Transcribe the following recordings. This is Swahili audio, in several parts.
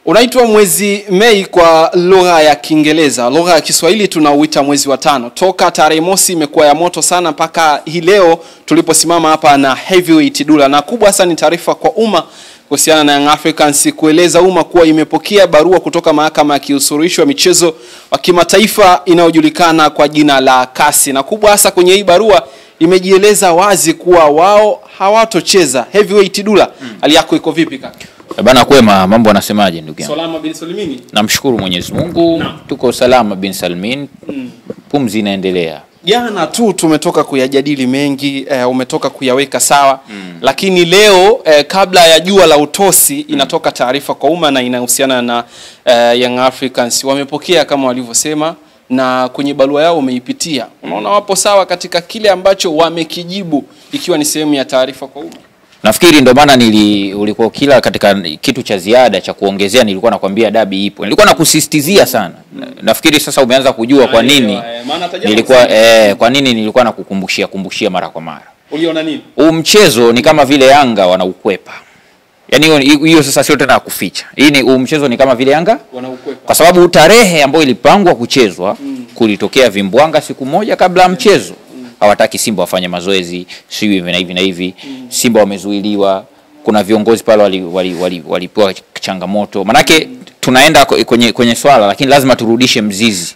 Unaitwa mwezi Mei kwa lugha ya Kiingereza. Lugha ya Kiswahili tunauita mwezi wa 5. Toka tarehe mosi imekuwa ya moto sana mpaka hii leo tuliposimama hapa na Heavyweight Dulla. Na kubwa sana ni taarifa kwa umma kuhusiana na Young Africans kueleza umma kuwa imepokea barua kutoka mahakama ya kiusuluhishi wa michezo wa kimataifa inayojulikana kwa jina la CAS. Na kubwa hasa kwenye hii barua imejieleza wazi kuwa wao hawatocheza. Heavyweight Dulla, hali yako iko vipi kaka? Bana kwema, mambo anasemaje ndugu yangu? Salama bin Salimini. Namshukuru Mwenyezi Mungu, tuko salama bin Salmin. Pumzi inaendelea. Jana tu tumetoka kuyajadili mengi, umetoka kuyaweka sawa. Lakini leo kabla ya jua la utosi inatoka taarifa kwa umma na inahusiana na Young Africans. Wamepokea kama walivyosema na kwenye barua yao umeipitia. Unaona wapo sawa katika kile ambacho wamekijibu ikiwa ni sehemu ya taarifa kwa umma. Nafikiri ndio maana ulikuwa kila katika kitu cha ziada cha kuongezea nilikuwa nakwambia dabi ipo. Nilikuwa nakusisitizia sana. Nafikiri sasa umeanza kujua kwa nini kwa nini nilikuwa nakukumbushia mara kwa mara. Uliona nini? Mchezo ni kama vile Yanga wanaukwepa. Yaani hiyo sasa sio tena kuficha. Hii ni mchezo ni kama vile Yanga wanaukwepa. Kwa sababu tarehe ambayo ilipangwa kuchezwa kulitokea vimbwanga siku moja kabla ya mchezo. Hawataki Simba wafanye mazoezi, sio hivi na hivi na hivi. Simba wamezuiliwa, kuna viongozi pale walipewa changamoto. Manake tunaenda kwenye swala lakini lazima turudishe mzizi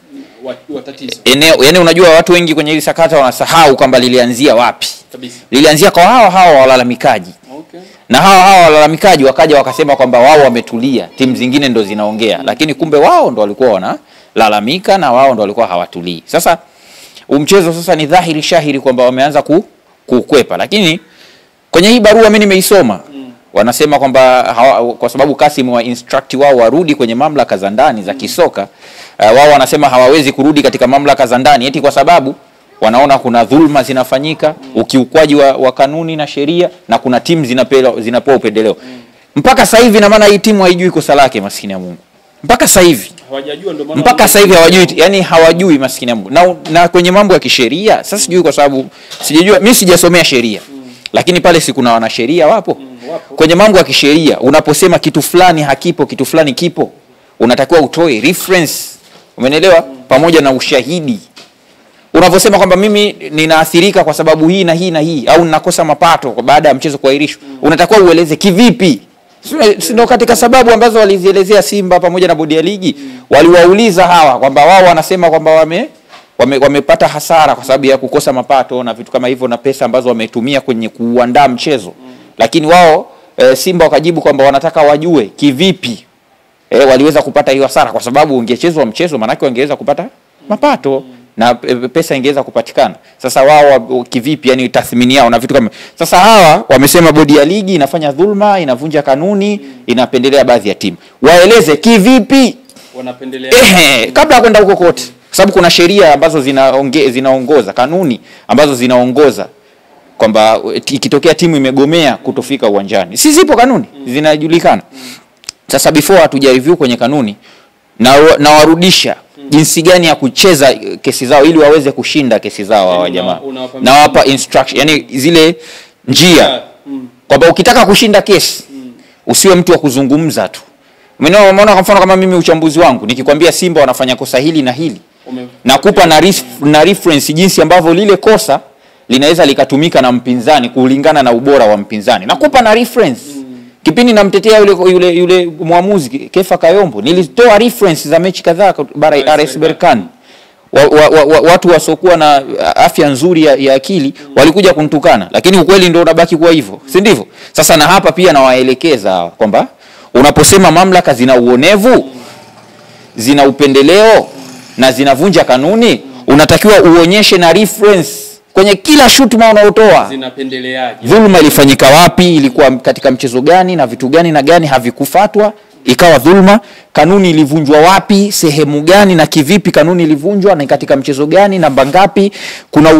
wa tatizo. Yaani unajua watu wengi kwenye hili sakata wanasahau kwamba lilianzia wapi. Kabisa. Lilianzia kwa hao walalamikaji. Okay. Na hao walalamikaji wakaja wakasema kwamba wao wametulia, timu zingine ndo zinaongea. Lakini kumbe wao ndo walikuwa wanalalamika na wao ndo walikuwa hawatulii. Sasa mchezo sasa ni dhahiri shahiri kwamba wameanza kukwepa. Lakini kwenye hii barua mimi nimeisoma. Wanasema kwamba kwa sababu Kasim wa instruct wao warudi kwenye mamlaka za ndani za kisoka, wao wanasema hawawezi kurudi katika mamlaka za ndani eti kwa sababu wanaona kuna dhulma zinafanyika, ukiukwaji wa kanuni na sheria na kuna timu zinapewa upendeleo. Mpaka sasa hivi na maana hii timu haijui kosa lake, maskini ya Mungu. Mpaka sasa hivi hawajajua, ndio maana mpaka sasa hivi hawajui, yani hawajui maskini ya Mungu. Na kwenye mambo ya kisheria sasa sijui kwa sababu sijajua, mimi sijasomea sheria. Lakini pale si kuna wanasheria wapo? Kwenye mambo ya kisheria unaposema kitu fulani hakipo, kitu fulani kipo, unatakiwa utoe reference. Umeelewa? Pamoja na ushahidi. Unaposema kwamba mimi ninaathirika kwa sababu hii na hii na hii au ninakosa mapato baada ya mchezo kuahirishwa, unatakiwa ueleze kivipi? Sio katika sababu ambazo walizielezea Simba pamoja na bodi ya ligi. Waliwauliza hawa kwamba wao wanasema kwamba wamepata hasara kwa sababu ya kukosa mapato na vitu kama hivyo na pesa ambazo wametumia kwenye kuandaa mchezo. Lakini wao Simba wakajibu kwamba wanataka wajue kivipi waliweza kupata hiyo hasara, kwa sababu ungechezwa mchezo manake wangeweza kupata mapato na pesa ingeweza kupatikana. Sasa wao kivipi, yani tathmini yao na vitu kama. Sasa hawa wamesema bodi ya ligi inafanya dhulma, inavunja kanuni, inapendelea baadhi ya timu. Waeleze kivipi wanapendelea kabla kwenda huko kote. Kwa sababu kuna sheria ambazo zinaongoza, kanuni ambazo zinaongoza kwamba ikitokea timu imegomea kutofika uwanjani. Si zipo kanuni, zinajulikana. Sasa before hatuja review kwenye kanuni na warudisha jinsi gani ya kucheza kesi zao ili waweze kushinda kesi zao hawa jamaa. Na wapa instruction, yani zile njia kwamba ukitaka kushinda kesi usiwe mtu wa kuzungumza tu. Umeona kwa mfano kama mimi uchambuzi wangu nikikwambia Simba wanafanya kosa hili na hili, nakupa na reference jinsi ambavyo lile kosa linaweza likatumika na mpinzani kulingana na ubora wa mpinzani. Nakupa na reference. Kipindi namtetea yule muamuzi Kefa Kayombo, nilitoa reference za mechi kadhaa bara RS Berkane. Watu wasokuwa na afya nzuri ya akili walikuja kuntukana, lakini ukweli ndio unabaki kuwa hivyo, si ndivyo? Sasa na hapa pia nawaelekeza kwamba unaposema mamlaka zina uonevu, zina upendeleo na zinavunja kanuni, unatakiwa uonyeshe na reference kwenye kila shutuma unaotoa. Zinapendeleaje? Dhulma ilifanyika wapi, ilikuwa katika mchezo gani na vitu gani na gani havikufuatwa ikawa dhulma, kanuni ilivunjwa wapi, sehemu gani na kivipi kanuni ilivunjwa na katika mchezo gani, namba ngapi, kuna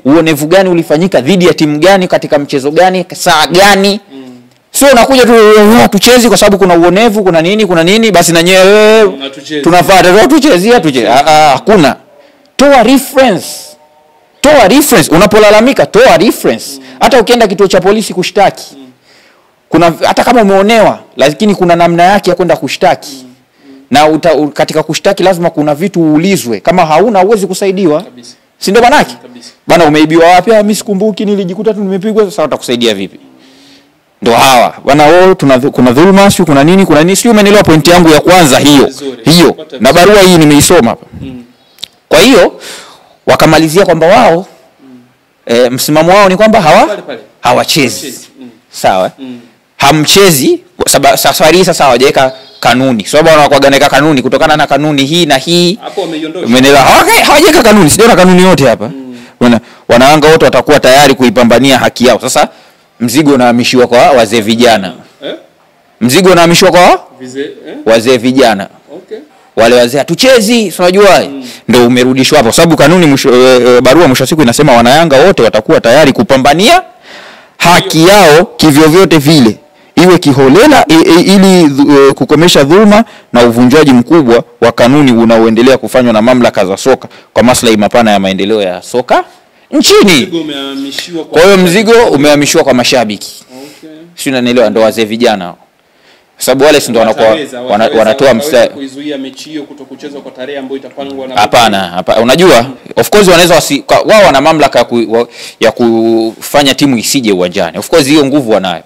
uonevu gani ulifanyika dhidi ya timu gani katika mchezo gani, saa gani. Sio unakuja tu tuchezi kwa sababu kuna uonevu, kuna nini basi na nyewe tunafuata tuchezea. Hakuna. Toa reference unapolalamika, toa reference. Hata ukienda kituo cha polisi kushtaki kuna hata kama umeonewa lakini kuna namna yake ya kwenda kushtaki. Na katika kushtaki lazima kuna vitu uulizwe, kama hauna uwezi kusaidiwa. Si ndio manake? Bana umeibiwa wapi? Mimi sikumbuki, nilijikuta tu nimepigwa. Sasa utakusaidia vipi? Ndio hawa. Bana kuna dhuluma, sio kuna nini, sio umeelewa pointi yangu ya kwanza hiyo. Na barua hii nimeisoma hapa. Kwa hiyo wakamalizia kwamba wao msimamo wao ni kwamba hawachezi. Sawa? Hamchezi safari sasa hawajaweka kanuni. Sababu wanakuaganeka kanuni kutokana na kanuni hii na hii. Hapo wameiondosha. Umeelewa? Hawajaweka kanuni. Sijaona kanuni yote hapa. Wanaanga wote watakuwa tayari kuipambania haki yao. Sasa mzigo unahamishiwa kwa wazee vijana. Mzigo unahamishiwa kwa wazee vijana. Okay. Wale wazee hatuchezi, unajua ndio umerudishwa hapo. Sababu kanuni barua mwisho siku inasema wanayanga wote watakuwa tayari kupambania haki yao kivyo vyote vile, iwe kiholela ili kukomesha dhulma na uvunjaji mkubwa wa kanuni unaoendelea kufanywa na mamlaka za soka kwa maslahi mapana ya maendeleo ya soka nchini. Kwa hiyo mzigo umehamishiwa kwa mashabiki. Okay. Sio, unanielewa? Ndio wazee vijana. Sababu wale ndio wanakuwa wanatoa mstari kuizuia mechi hiyo kutokuchezwa kwa tarehe ambayo itapangwa na hapana. Unajua of course wanaweza wao wana mamlaka ya kufanya timu isije uwanjani. Of course hiyo nguvu wanayo.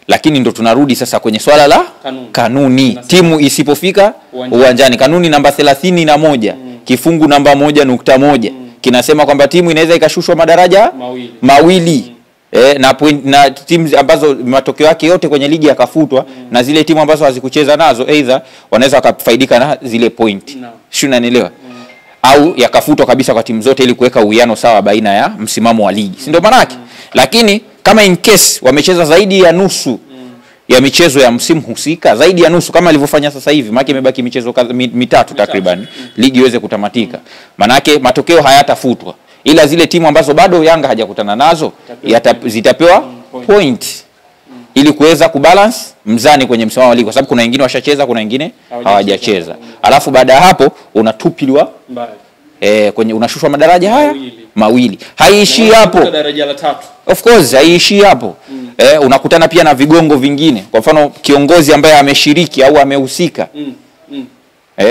Lakini ndo tunarudi sasa kwenye swala la kanuni. Timu isipofika uwanjani, kanuni namba 31 kifungu namba 1.1 kinasema kwamba timu inaweza ikashushwa madaraja mawili. Na timu ambazo matokeo yake yote kwenye ligi yakafutwa na zile timu ambazo hazikucheza nazo either wanaweza wakafaidika na zile point. Sio, unanielewa? Au yakafutwa kabisa kwa timu zote ili kuweka uwiano sawa baina ya msimamo wa ligi. Si ndio maana yake? Lakini kama in case wamecheza zaidi ya nusu ya michezo ya msimu husika, zaidi ya nusu kama alivyofanya sasa hivi, maana imebaki michezo mitatu takriban ligi iweze kutamatika. Maana yake matokeo hayatafutwa. Ila zile timu ambazo bado Yanga hajakutana nazo zitapewa point ili kuweza kubalance mzani kwenye msimamo wa ligi, kwa sababu kuna wengine washacheza, kuna wengine hawajacheza. Alafu baada ya hapo unatupiliwa kwenye unashushwa madaraja haya mawili. Haiishi hapo. Daraja la 3. Of course haiishi hapo. Unakutana pia na vigongo vingine. Kwa mfano kiongozi ambaye ameshiriki au amehusika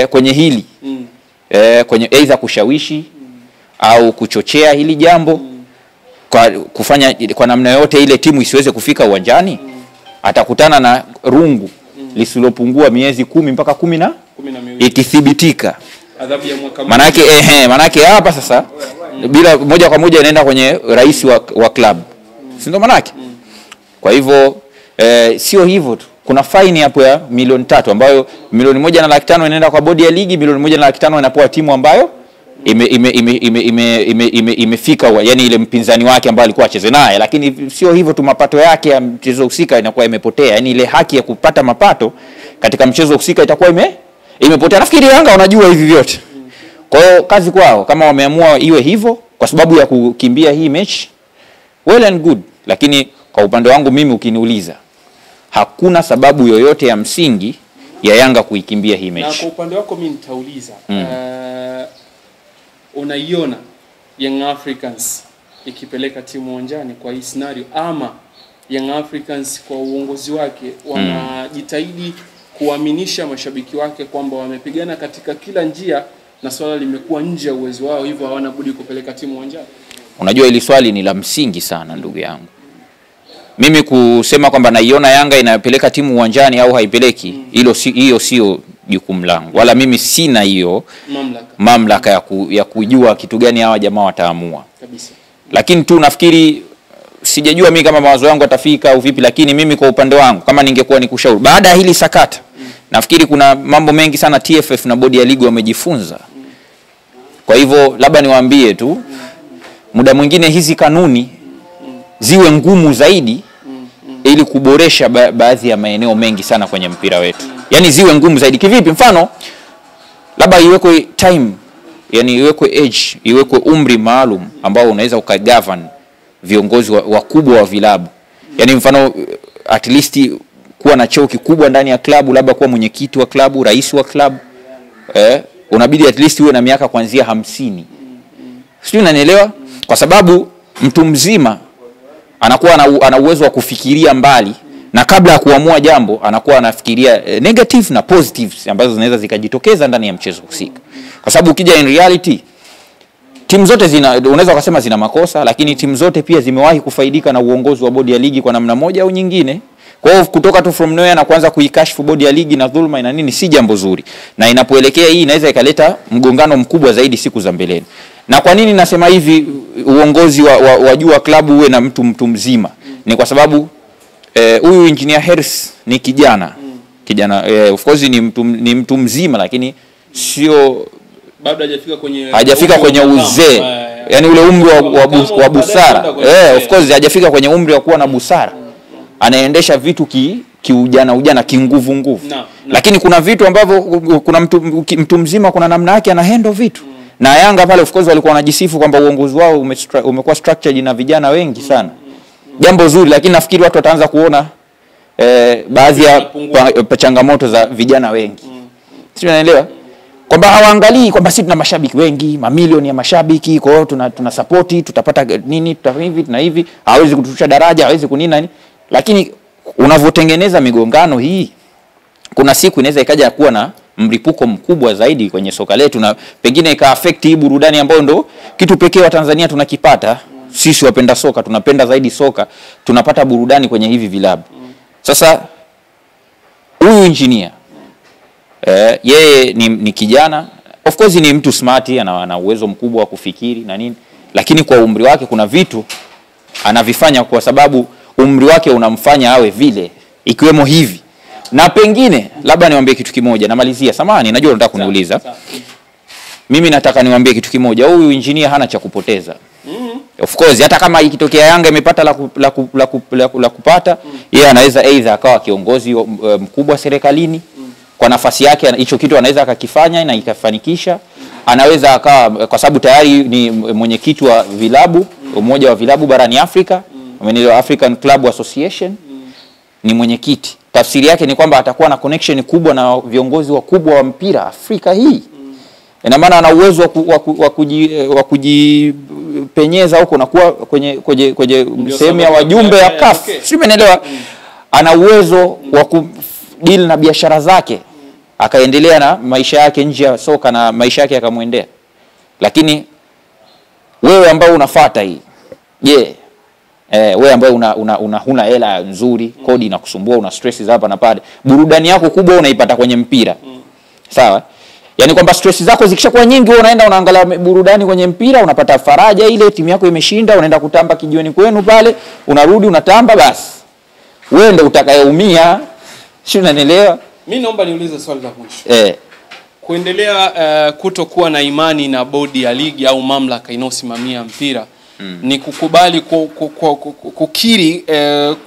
kwenye hili kwenye either kushawishi au kuchochea hili jambo kwa kufanya kwa namna yote ile timu isiweze kufika uwanjani, atakutana na rungu lisilopungua miezi 10 mpaka 10 ikithibitika. Adhabu ya mwaka mmoja. Manake hapa sasa bila moja kwa moja inaenda kwenye rais wa club. Si ndio manake? Kwa hivyo sio hivyo tu. Kuna faini hapo ya milioni 3 ambayo milioni 1.5 inaenda kwa bodi ya ligi, milioni 1.5 inapewa timu ambayo imefika yani ile mpinzani wake ambaye alikuwa acheze naye. Lakini sio hivyo tu, mapato yake ya mchezo husika inakuwa imepotea. Yani ile haki ya kupata mapato katika mchezo husika itakuwa imepotea. Nafikiri Yanga wanajua hivi vyote. Kwa hiyo kazi kwao, kama wameamua iwe hivyo kwa sababu ya kukimbia hii mechi, well and good. Lakini kwa upande wangu mimi ukiniuliza, hakuna sababu yoyote ya msingi ya Yanga kuikimbia hii mechi. Na kwa upande wako mimi nitauliza, unaiona Young Africans ikipeleka timu uwanjani kwa hii scenario, ama Young Africans kwa uongozi wake wanajitahidi kuaminisha mashabiki wake kwamba wamepigana katika kila njia na swala limekuwa nje ya uwezo wao, hivyo hawana budi kupeleka timu uwanjani? Unajua hili swali ni la msingi sana ndugu yangu. Mimi kusema kwamba naiona Yanga inapeleka timu uwanjani au haipeleki, hiyo sio jukumu langu. Wala mimi sina hiyo mamlaka ya kujua kitu gani hawa jamaa wataamua. Kabisa. Lakini tu nafikiri sijajua mimi kama mawazo yangu atafika au vipi, lakini mimi kwa upande wangu kama ningekuwa nikushauri baada ya hili sakata, nafikiri kuna mambo mengi sana TFF na bodi ya ligi wamejifunza. Kwa hivyo labda niwaambie tu muda mwingine hizi kanuni ziwe ngumu zaidi ili kuboresha baadhi ya maeneo mengi sana kwenye mpira wetu. Yani ziwe ngumu zaidi. Kivipi? Mfano labda iwekwe time, yani iwekwe age, iwekwe umri maalum ambao unaweza ukagovern viongozi wakubwa wa vilabu. Yani mfano at least kuwa na cheo kikubwa ndani ya klabu, labda kuwa mwenyekiti wa klabu, rais wa klabu. Unabidi at least uwe na miaka kuanzia 50. Sio, unanielewa? Kwa sababu mtu mzima anakuwa ana uwezo wa kufikiria mbali Na kabla ya kuamua jambo anakuwa anafikiria negative na positives ambazo zinaweza zikajitokeza ndani ya mchezo husika. Kwa sababu ukija in reality timu zote unaweza kusema zina makosa, lakini timu zote pia zimewahi kufaidika na uongozi wa bodi ya ligi kwa namna moja au nyingine. Kwa hiyo kutoka tu from nowhere na kuanza kuikashifu bodi ya ligi na dhulma ina nini si jambo zuri. Na inapoelekea hii inaweza ikaleta mgongano mkubwa zaidi siku za mbeleni. Na kwa nini nasema hivi uongozi wa juu wa klabu uwe na mtu mzima? Ni kwa sababu huyu engineer Hersi ni kijana. Of course ni mtu mzima, lakini sio bado hajafika kwenye uzee. Yaani ule umri wa busara. Of course hajafika kwenye umri wa kuwa na busara. Anaendesha vitu ujana kinguvu. Lakini kuna vitu ambavyo kuna mtu mzima kuna namna yake ana handle vitu. Na Yanga pale of course walikuwa wanajisifu kwamba uongozi wao umekuwa structured na vijana wengi sana. Jambo zuri, lakini nafikiri watu wataanza kuona baadhi ya changamoto za vijana wengi. Sio, unaelewa? Kwamba hawaangalii kwamba sisi tuna mashabiki wengi, mamilioni ya mashabiki, kwa hiyo tuna support, tutapata nini, hivi na hivi, hawezi kutushusha daraja, hawezi kunina nini. Lakini unavotengeneza migongano hii, kuna siku inaweza ikaja kuwa na mlipuko mkubwa zaidi kwenye soka letu, na pengine ika affect hii burudani ambayo ndo kitu pekee wa Tanzania tunakipata. Sisi wapenda soka tunapenda zaidi soka, tunapata burudani kwenye hivi vilabu. Sasa huyu engineer yeye ni kijana, of course ni mtu smart, ana uwezo mkubwa wa kufikiri na nini, lakini kwa umri wake kuna vitu anavifanya kwa sababu umri wake unamfanya awe vile, ikiwemo hivi. Na pengine labda niwaambie kitu kimoja, namalizia, samahani najua unataka kuniuliza. Mimi nataka niwaambie kitu kimoja, huyu engineer hana cha kupoteza. Of course hata kama ikitokea Yanga imepata la kupata, yeye anaweza either akawa kiongozi mkubwa serikalini, kwa nafasi yake hicho kitu anaweza akakifanya na ikafanikisha. Anaweza akawa, kwa sababu tayari ni mwenyekiti wa vilabu, umoja wa vilabu barani Afrika, African Club Association, ni mwenyekiti. Tafsiri yake ni kwamba atakuwa na connection kubwa na viongozi wakubwa wa mpira Afrika hii. Ina maana ana uwezo wa kujipenyeza huko na kuwa kwenye sehemu ya wajumbe ya CAF. Sio, umeelewa? Ana uwezo wa kudeal na biashara zake, akaendelea na maisha yake nje ya soka na maisha yake yakamwendea. Lakini wewe ambao unafuata hii, wewe ambaye huna hela nzuri, kodi inakusumbua, una stresses hapa na pale, burudani yako kubwa unaipata kwenye mpira. Sawa? Yaani kwamba stress zako zikishakuwa nyingi, wewe unaenda unaangalia burudani kwenye mpira, unapata faraja, ile timu yako imeshinda, unaenda kutamba kijioni kwenu pale, unarudi unatamba, basi wewe ndio utakayeumia. Sio, unanielewa? Mimi naomba niulize swali la mwisho. Kuendelea kutokuwa na imani na bodi ya ligi au mamlaka inayosimamia mpira ni kukubali kukiri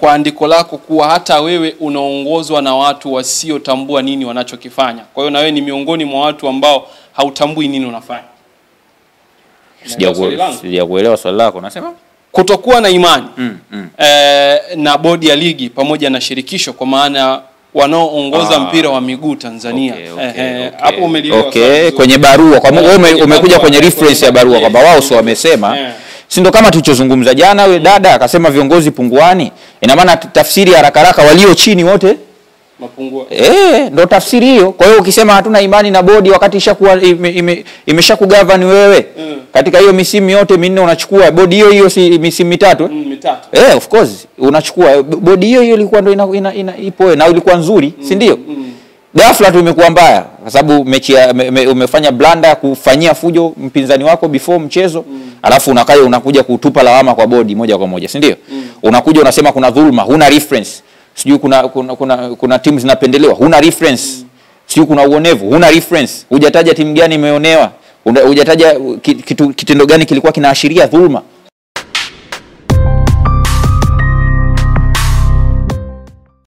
kwa andiko lako kuwa hata wewe unaongozwa na watu wasiotambua nini wanachokifanya. Kwa hiyo na wewe ni miongoni mwa watu ambao hautambui nini unafanya. Sijakuelewa swali lako. Nasema kutokuwa na imani na bodi ya ligi pamoja na shirikisho, kwa maana wanaoongoza mpira wa miguu Tanzania. Hapo umelielewa. Kwenye barua kwa wewe umekuja kwenye reference ya barua kwamba wao sio wamesema. Si ndo kama tulichozungumza jana, we dada akasema viongozi punguani. Ina maana tafsiri haraka walio chini wote mapungua. Ndo tafsiri hiyo. Kwa hiyo ukisema hatuna imani na bodi wakati ishakuwa imeshakugovern wewe katika hiyo misimu yote minne, unachukua bodi hiyo si misimu mitatu. Of course unachukua bodi hiyo ilikuwa ndo ipo na ilikuwa nzuri, si ndio? Ghafla tu imekuwa mbaya kwa sababu mechi umefanya blunder kufanyia fujo mpinzani wako before mchezo, alafu unakuja kutupa lawama kwa bodi moja kwa moja, si ndio? Unakuja unasema kuna dhulma, huna reference. Sijui kuna timu zinapendelewa, huna reference. Sijui kuna uonevu, huna reference. Hujataja timu gani imeonewa, hujataja kitendo gani kilikuwa kinaashiria dhulma.